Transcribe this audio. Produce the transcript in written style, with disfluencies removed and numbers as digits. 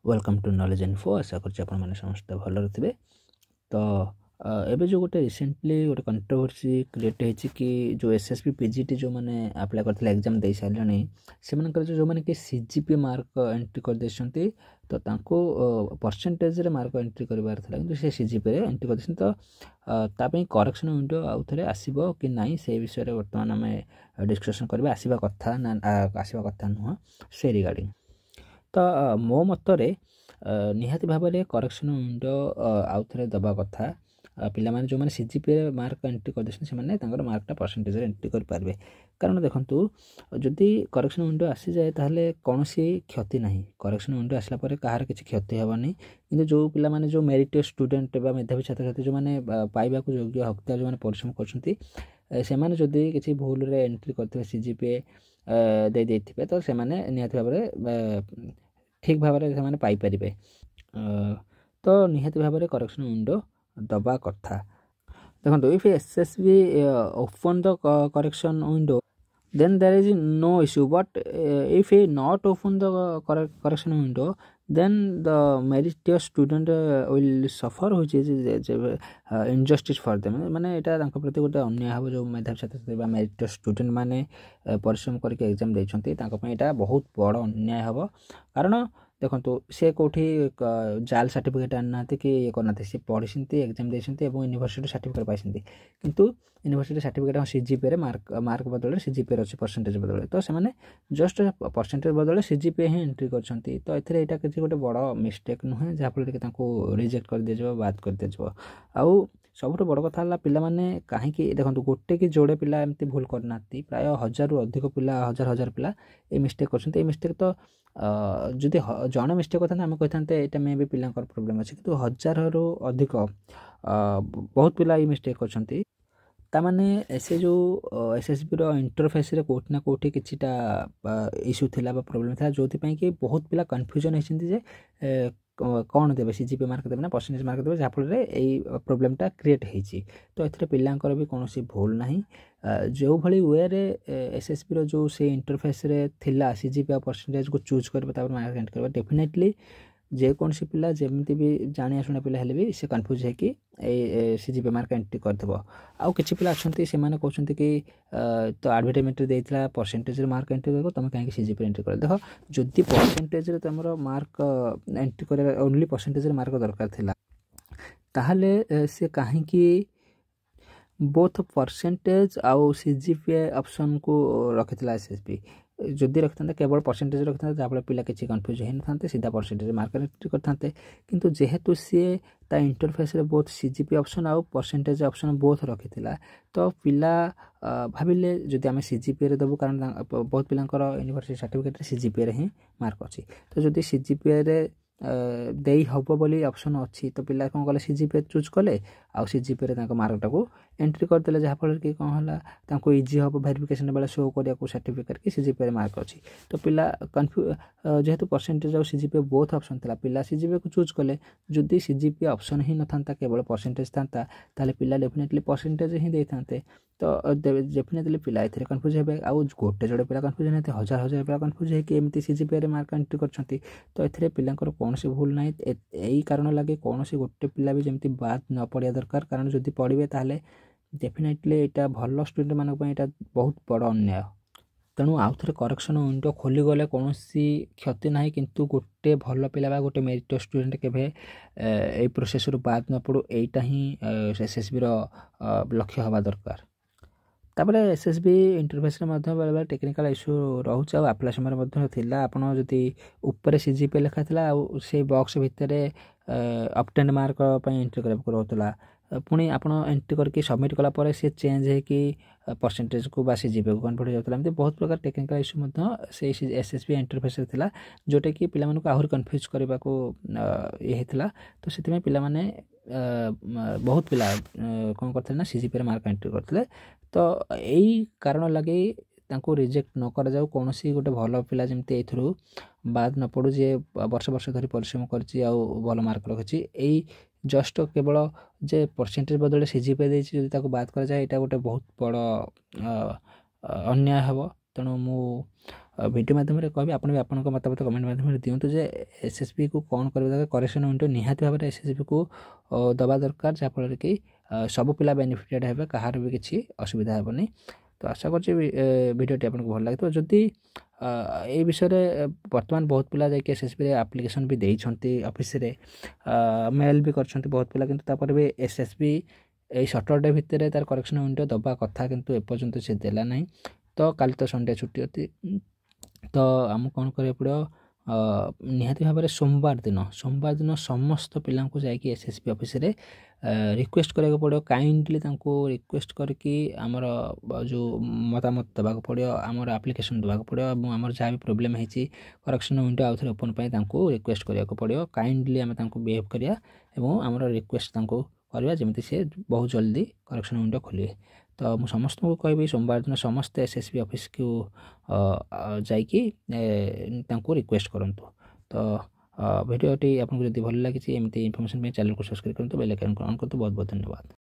Welcome to knowledge info. आशा कर समस्त भल थे। तो एबे जो गोटे रिसेंटली गोटे कंट्रोवर्सी क्रिएट होती कि जो एसएसबी पीजीटी जो मैंने अप्लाई करते एग्जाम दे सारे से जो मैंने कि सीजीपी मार्क एंट्री कर देते तो परसेंटेज रे मार्क एंट्री करार था कि से सीजीपी रे एंट्री कर तो ताप करेक्शन विंडो आउ थे आसो कि ना से विषय में बर्तमान आम डिस्कसन करवा आसवा कथा ना आसवा कथा नुह से रिगार्डिंग। तो मो मतरे निहाती भाव में करेक्शन विंडो आउ थे दबा कथा पिलामाने जो मैंने सीजीपी मार्क एंट्री कर मार्कटा परसेंटेज एंट्री करेंगे। कारण देखूँ जदि करेक्शन विंडो आसी जाए ताहले कौन क्षति ना करेक्शन विंडो आसला कहार किसी क्षति हेनी कि जो पिलामाने जो मेरिट स्टूडेंट मेधावी छात्र छात्री जो मैंने पाइबा योग्य हकदार जो परिश्रम कर जदि किसी भूल रे एंट्री करते सीजीपी दे तो से निहाती भाव में ठीक भाव में पाइपर। तो निहाती भाव में करेक्शन विंडो दबा कथा। देखो if SSB open the correction window then there is no issue, but if he not open the correction window then the meritorious student will suffer, which is injustice for them। माने एटा तांको प्रति गोटे अन्याय हबो जो मेधावी छात्र बा मेरिtorious student माने परिश्रम करके एग्जाम देछंती तांको पय एटा बहुत बड़ अन्याय हबो। कारण देखो सी कौटी जाल सर्टिफिकेट आना कि ये करना सी पढ़ी एग्जाम देते यूनिवर्सिटी सर्टिफिकेट पाई किंतु university certificate CGP mark mark बदल सीजीपी अच्छी परसेंटेज बदल तो से जस्ट परसेंटेज बदल सीजीपी ही एंट्री कर तो यहाँ किसी गोटे बड़ मिस्टेक नुहे जहाँफल कि रिजेक्ट कर दिया बाद कर दिया। आउ सबुठ बड़ कथा है पिलाने कहीं देखो गोटे कि जोड़े पिला एमती भूल करना प्राय 1000 अधिक पिला हजार हजार पिला ये मिस्टेक कर मिस्टेक तो जदि जड़े मिस्टेक करते आम कही यहाँ मे भी पिला प्रोब्लेम अच्छे कि 1000 अधिक बहुत पिला ये मिस्टेक कर तामाने से जो एसएसबी इंटरफेस रे कोठी ना कोठी किछिटा इश्यू थिला बा प्रॉब्लम था जो कि बहुत पिला कन्फ्यूजन होइछिन जे कौन देवे सीजीपी मार्क देवे ना परसेंटेज मार्क देवे जहाँफल यही प्रोब्लेमटा क्रिएट होती। तो ए पिलांकर भी कौन भूल ना जो भली वे एसएसबी जो से इंटरफेस रे थिला सीजीपी परसेंटेज को चूज कर मार्क एंट्री कर डेफिनेटली जेकोसी पिला जमी भी जाणी शुणा पिला हेले भी से कन्फ्यूज है कि सीजीपी मार्क एंट्री करदेव। आउ कि पिला अच्छा से कहते कि तो एडवर्टाइजमेंट देता परसेंटेज मार्क एंट्री कर तुम कहीं सीजीपी एंट्री कर देख जदि परसेंटेज तुम मार्क एंट्री कर ओनली परसेंटेज मार्क दरकार थिला ताहले से कहीं बोथ परसेंटेज आउ सीजीपी ऑप्शन को रखी एसएसबी जदि रखी था केवल परसेंटेज रखी था जहाँफल पिला किसी कन्फ्यूज हो था सीधा परसेंटेज मार्क एंट्री करते किंतु जेहेतु सी ता इंटरफेस रे बोथ सीजीपी ऑप्शन आउ परसेंटेज ऑप्शन बोथ रखी तो पिला भाविले जदि आम सीजीपी रे देबु कारण बहुत पिलांकर यूनिवर्सिटी सर्टिफिकेट सीजीपी रे ही मार्क अच्छी तो जदि सीजीपी रे देई हबो बोली ऑप्शन अच्छी तो पिला कौन कले सीजीपी चूज कले आउ सीजीपी रे मार्कटा को एंट्री करदे जहाँफल कि कौन है इजी हम वेरिफिकेशन बेले शो करिया सर्टिफिकेट कि सीजीपी रे मार्क अच्छी तो पिला जेहेतु परसेंटेज और सीजीपी बोथ ऑप्शन था पिला सीजीपी को चूज कले जदि सीजीपी ऑप्शन ही न था केवल परसेंटेज था ताले पिला डेफिनेटली परसेंटेज ही देते तो डेफिनेटली पिला ए कन्फ्यूज हे आउ गोटे जोड़े पिला कन्फ्यूज होते हजार हजार पिला कन्फ्यूज है कि एमती सीजीपी मार्क एंट्री कर तो ये पिलांकर कौन भूल ना यही कारण लगे कौन गोटे पिला भी जमी बाद न पड़ा दरकार कारण जदि पढ़े ताहले डेफिनेटली यहाँ भल स्टूडेंट मानक बहुत बड़ अन्याय। तेणु आउ थे करेक्शन विंडो खोलीगले कौन क्षति ना किंतु गोटे भल पिला गोटे मेरिट स्टूडेंट केवे ए प्रोसेस रु बाद न पड़ू यहीटा ही एसएसबी लक्ष्य हवा दरकार। तापर एसएसबी इंटरफेस बेले बेले टेक्निकल इश्यू रोचे आप्लाय समय आपड़ जदि ऊपर सीजीपी लिखा था से बॉक्स भितर ऑब्टेन मार्क एंट्री करने रोला पुणी आपड़ एंट्री करके सबमिट कलापर सी चेंज हो परसेंटेज को बा सीजीपी को कन्वर्ट हो जाता बहुत प्रकार टेक्निकल इश्यू से एसएसबी इंटरफेस था जोटा कि पिला आहरी कन्फ्यूज करने को ये होता तो से पिला बहुत पिला कौन करते ना सीजीपी मार्क एंट्री करते तो यही कारण लगे रिजेक्ट न कर जाऊ कौन गोटे भल पिला जमी एथरू बाद न पड़ू जे वर्ष वर्ष धरी परिश्रम कर मार्क रखी यही जस्ट केवल जे परसेंटेज बदले सीजीपी देती बाद कर जाए यहाँ गोटे बहुत बड़ अन्याय हम ତେଣୁ ମୁଁ ଭିଡ଼ିଓ ମାଧ୍ୟମରେ କହିବି, ଆପଣ ବି ଆପଣଙ୍କ ମତାମତ କମେଣ୍ଟ ମାଧ୍ୟମରେ ଦିଅନ୍ତୁ ଯେ ଏସ୍ଏସ୍ବିକୁ କ'ଣ କରିବା ଦରକାର। କରେକ୍ସନ୍ ୱିଣ୍ଡୋ ନିହାତି ଭାବରେ ଏସ୍ଏସ୍ବିକୁ ଦେବା ଦରକାର, ଯାହାଫଳରେ କି ସବୁ ପିଲା ବେନିଫିଟେଡ଼ ହେବେ, କାହାର ବି କିଛି ଅସୁବିଧା ହେବନି। ତ ଆଶା କରୁଛି ଭିଡ଼ିଓଟି ଆପଣଙ୍କୁ ଭଲ ଲାଗିଥିବ। ଯଦି এই ବିଷୟରେ ବର୍ତ୍ତମାନ ବହୁତ ପିଲା ଯାଇକି ଏସ୍ଏସ୍ବିରେ ଆପ୍ଲିକେସନ୍ ବି ଦେଇଛନ୍ତି, ଅଫିସରେ ମେଲ୍ ବି କରିଛନ୍ତି ବହୁତ ପିଲା, କିନ୍ତୁ ତାପରେ ବି ଏସ୍ଏସ୍ବି এই ସଟରଡେ ଭିତରେ ତାର କରେକ୍ସନ୍ ୱିଣ୍ଡୋ ଦେବା କଥା, କିନ୍ତୁ ଏପର୍ଯ୍ୟନ୍ତ ସେ ଦେଲା ନାହିଁ। ତ କାଲି ତ ସଣ୍ଡେ ଛୁଟି ଅଛି, ତ ଆମକୁ କ'ଣ କରିବାକୁ ପଡ଼ିବ, ନିହାତି ଭାବରେ ସୋମବାର ଦିନ ସମସ୍ତ ପିଲାଙ୍କୁ ଯାଇକି ଏସ୍ଏସ୍ବି ଅଫିସରେ ରିକ୍ୱେଷ୍ଟ କରିବାକୁ ପଡ଼ିବ। କାଇଣ୍ଡଲି ତାଙ୍କୁ ରିକ୍ୱେଷ୍ଟ କରିକି ଆମର ଯେଉଁ ମତାମତ ଦେବାକୁ ପଡ଼ିବ, ଆମର ଆପ୍ଲିକେସନ୍ ଦେବାକୁ ପଡ଼ିବ, ଏବଂ ଆମର ଯାହା ବି ପ୍ରୋବ୍ଲେମ୍ ହେଇଛି କରେକ୍ସନ୍ ୱିଣ୍ଡୋ ଆଉ ଥରେ ଓପନ୍ ପାଇଁ ତାଙ୍କୁ ରିକ୍ୱେଷ୍ଟ କରିବାକୁ ପଡ଼ିବ। କାଇଣ୍ଡଲି ଆମେ ତାଙ୍କୁ ବିହେଭ୍ କରିବା ଏବଂ ଆମର ରିକ୍ୱେଷ୍ଟ ତାଙ୍କୁ କରିବା, ଯେମିତି ସେ ବହୁତ ଜଲ୍ଦି କରେକ୍ସନ୍ ୱିଣ୍ଡୋ ଖୋଲିବେ। ତ ମୁଁ ସମସ୍ତଙ୍କୁ କହିବି ସୋମବାର ଦିନ ସମସ୍ତେ ଏସ୍ଏସ୍ବି ଅଫିସକୁ ଯାଇକି ତାଙ୍କୁ ରିକ୍ୱେଷ୍ଟ କରନ୍ତୁ। ତ ଭିଡ଼ିଓଟି ଆପଣଙ୍କୁ ଯଦି ଭଲ ଲାଗିଛି, ଏମିତି ଇନଫର୍ମେସନ୍ ପାଇଁ ଚ୍ୟାନେଲକୁ ସବସ୍କ୍ରାଇବ୍ କରନ୍ତୁ, ବେଲ୍ ଆଇକନ୍ ଅନ୍ କରନ୍ତୁ। ବହୁତ ବହୁତ ଧନ୍ୟବାଦ।